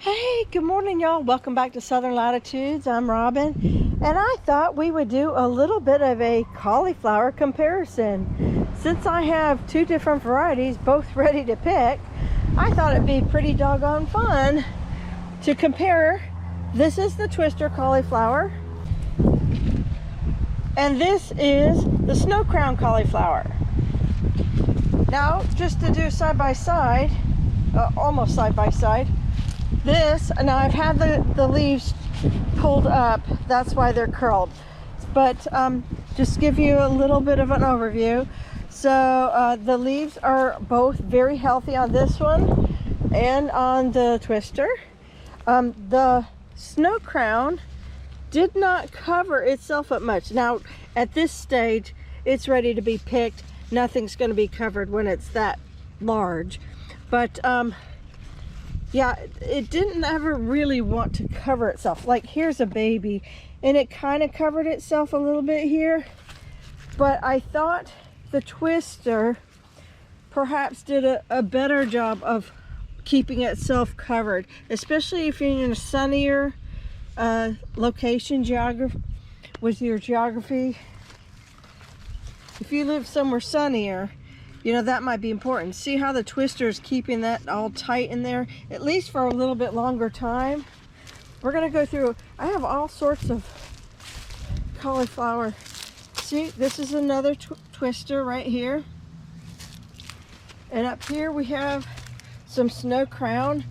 Hey, good morning, y'all. Welcome back to Southern Latitudes. I'm Robin, and I thought we would do a little bit of a cauliflower comparison. Since I have two different varieties, both ready to pick, I thought it'd be pretty doggone fun to compare. This is the twister cauliflower, and this is the snow crown cauliflower. Now, just to do side by side, almost side by side, now I've had the leaves pulled up, that's why they're curled, but just give you a little bit of an overview. So the leaves are both very healthy on this one and on the twister. The snow crown did not cover itself up much. Now at this stage it's ready to be picked. Nothing's going to be covered when it's that large, but yeah, it didn't ever really want to cover itself. Like, here's a baby, and it kind of covered itself a little bit here. But I thought the twister perhaps did a better job of keeping itself covered, especially if you're in a sunnier location with your geography. If you live somewhere sunnier, you know, that might be important. See how the twister is keeping that all tight in there, at least for a little bit longer time. We're gonna go through, I have all sorts of cauliflower. See, this is another twister right here. And up here we have some snow crown,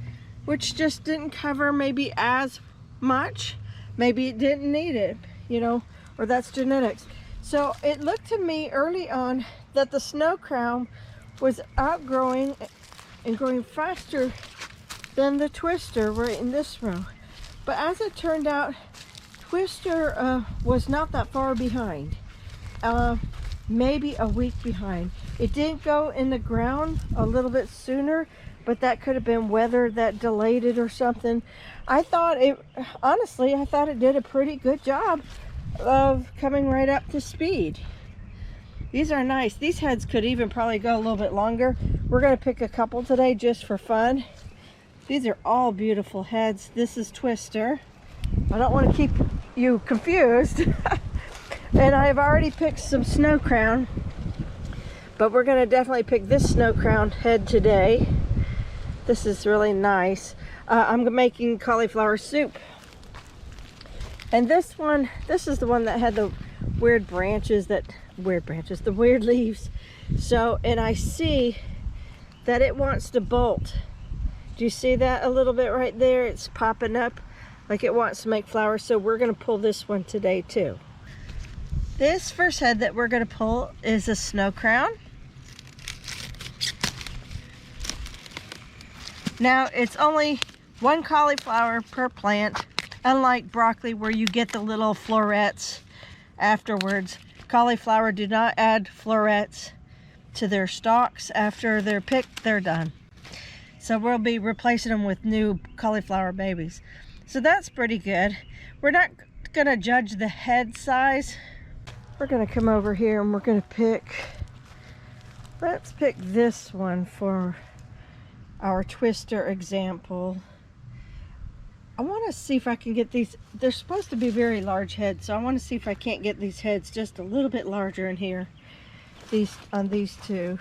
which just didn't cover maybe as much. Maybe it didn't need it, you know, or that's genetics. So it looked to me early on that the snow crown was outgrowing and growing faster than the twister right in this row. But as it turned out, twister was not that far behind, maybe a week behind. It didn't go in the ground a little bit sooner, but that could have been weather that delayed it or something. Honestly, I thought it did a pretty good job of coming right up to speed. These are nice. These heads could even probably go a little bit longer. We're going to pick a couple today just for fun. These are all beautiful heads. This is twister. I don't want to keep you confused. And I've already picked some snow crown, but we're going to definitely pick this snow crown head today. This is really nice. I'm making cauliflower soup. And this is the one that had the weird branches, the weird leaves. So, and I see that it wants to bolt. Do you see that a little bit right there? It's popping up like it wants to make flowers. So we're gonna pull this one today too. This first head that we're gonna pull is a snow crown. Now it's only one cauliflower per plant. Unlike broccoli where you get the little florets afterwards, cauliflower do not add florets to their stalks. After they're picked, they're done. So we'll be replacing them with new cauliflower babies. So that's pretty good. We're not gonna judge the head size. We're gonna come over here and we're gonna let's pick this one for our twister example. I want to see if I can get these. They're supposed to be very large heads, so I want to see if I can't get these heads just a little bit larger in here. On these two.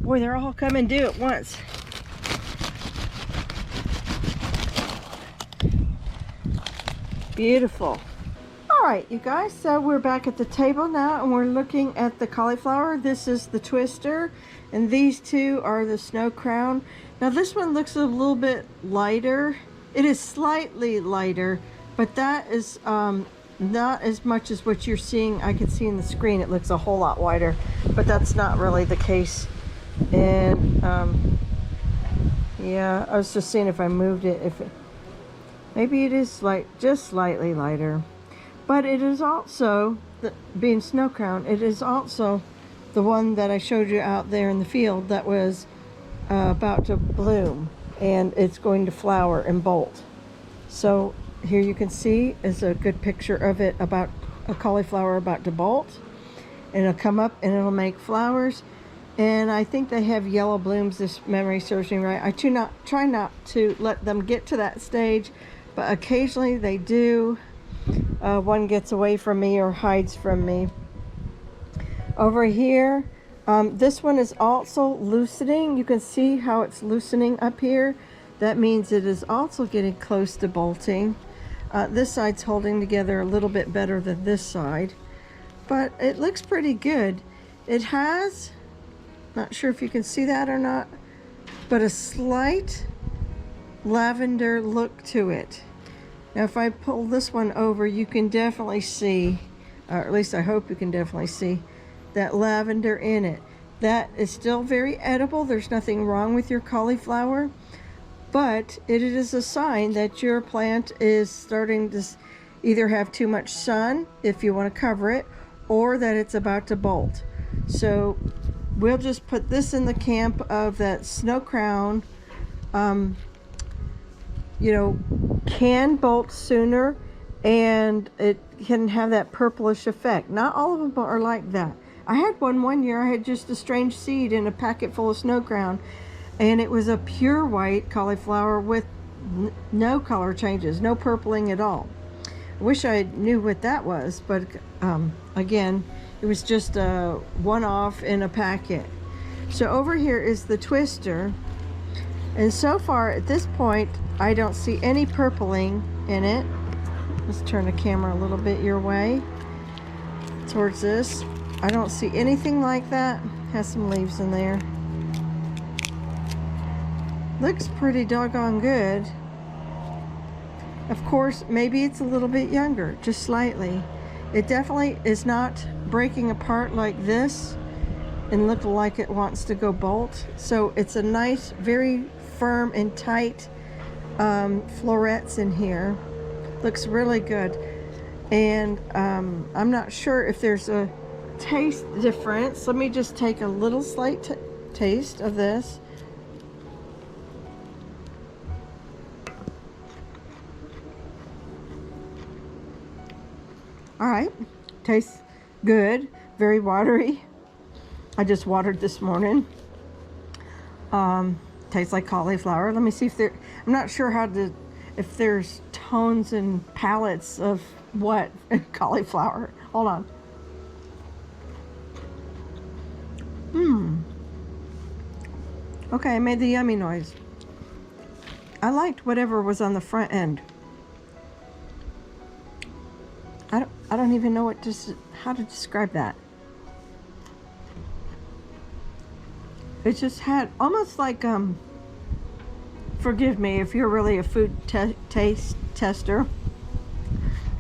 Boy, they're all coming due at once. Beautiful. All right, you guys, so we're back at the table now and we're looking at the cauliflower. This is the twister and these two are the snow crown. Now this one looks a little bit lighter. It is slightly lighter, but that is not as much as what you're seeing. I can see in the screen it looks a whole lot wider, but that's not really the case. And yeah, I was just seeing if I moved it, maybe it is just slightly lighter. But it is also, being snow crown, it is also the one that I showed you out there in the field that was about to bloom. And it's going to flower and bolt. So here you can see is a good picture of it, about a cauliflower about to bolt, and it'll come up and it'll make flowers. And I think they have yellow blooms, this memory serves me right. I try not to let them get to that stage, but occasionally they do. One gets away from me or hides from me. Over here, this one is also loosening. You can see how it's loosening up here. That means it is also getting close to bolting. This side's holding together a little bit better than this side, but it looks pretty good. It has, not sure if you can see that or not, but a slight lavender look to it. Now if I pull this one over, you can definitely see, or at least I hope you can definitely see, that lavender in it. That is still very edible. There's nothing wrong with your cauliflower, but it is a sign that your plant is starting to either have too much sun, if you want to cover it, or that it's about to bolt. So we'll just put this in the camp of that snow crown, you know, can bolt sooner, and it can have that purplish effect. Not all of them are like that. I had one year. I had just a strange seed in a packet full of snow crown, and it was a pure white cauliflower with no color changes, no purpling at all. I wish I knew what that was, but again, it was just a one-off in a packet. So over here is the twister, and so far at this point I don't see any purpling in it. Let's turn the camera a little bit your way towards this. I don't see anything like that. Has some leaves in there. Looks pretty doggone good. Of course, maybe it's a little bit younger, just slightly. It definitely is not breaking apart like this and look like it wants to go bolt. So it's a nice, very firm and tight florets in here. Looks really good. And I'm not sure if there's a taste difference. Let me just take a little slight taste of this. All right, tastes good, very watery. I just watered this morning. Tastes like cauliflower. Let me see if there, I'm not sure if there's tones and palettes of what cauliflower. Hold on. Okay, I made the yummy noise. I liked whatever was on the front end. I don't even know how to describe that. It just had almost like forgive me if you're really a food taste tester.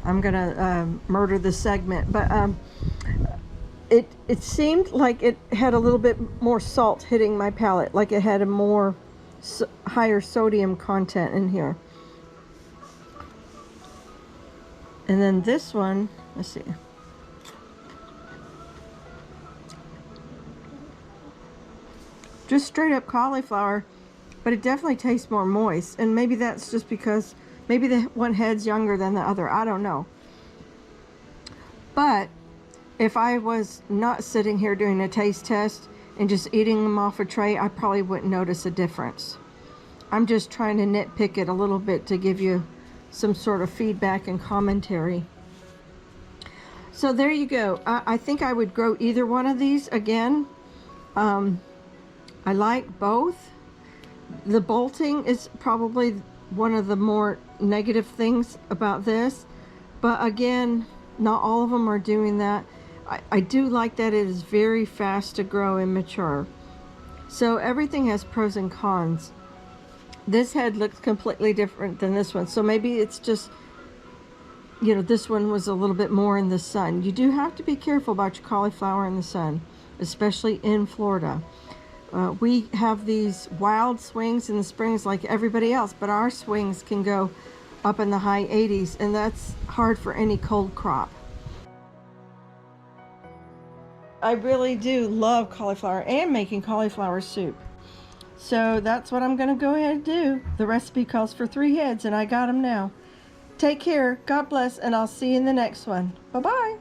I'm gonna murder this segment, but it seemed like it had a little bit more salt hitting my palate, like it had a more higher sodium content in here. And then this one, let's see. Just straight up cauliflower, but it definitely tastes more moist. And maybe that's just because maybe the one head's younger than the other. I don't know. But if I was not sitting here doing a taste test and just eating them off a tray, I probably wouldn't notice a difference. I'm just trying to nitpick it a little bit to give you some sort of feedback and commentary. So there you go. I think I would grow either one of these again. I like both. The bolting is probably one of the more negative things about this, but again, not all of them are doing that. I do like that it is very fast to grow and mature. So everything has pros and cons. This head looks completely different than this one. So maybe it's just, you know, this one was a little bit more in the sun. You do have to be careful about your cauliflower in the sun, especially in Florida. We have these wild swings in the springs like everybody else, but our swings can go up in the high 80s, and that's hard for any cold crop. I really do love cauliflower and making cauliflower soup. So that's what I'm gonna go ahead and do. The recipe calls for 3 heads and I got them now. Take care, God bless, and I'll see you in the next one. Bye-bye.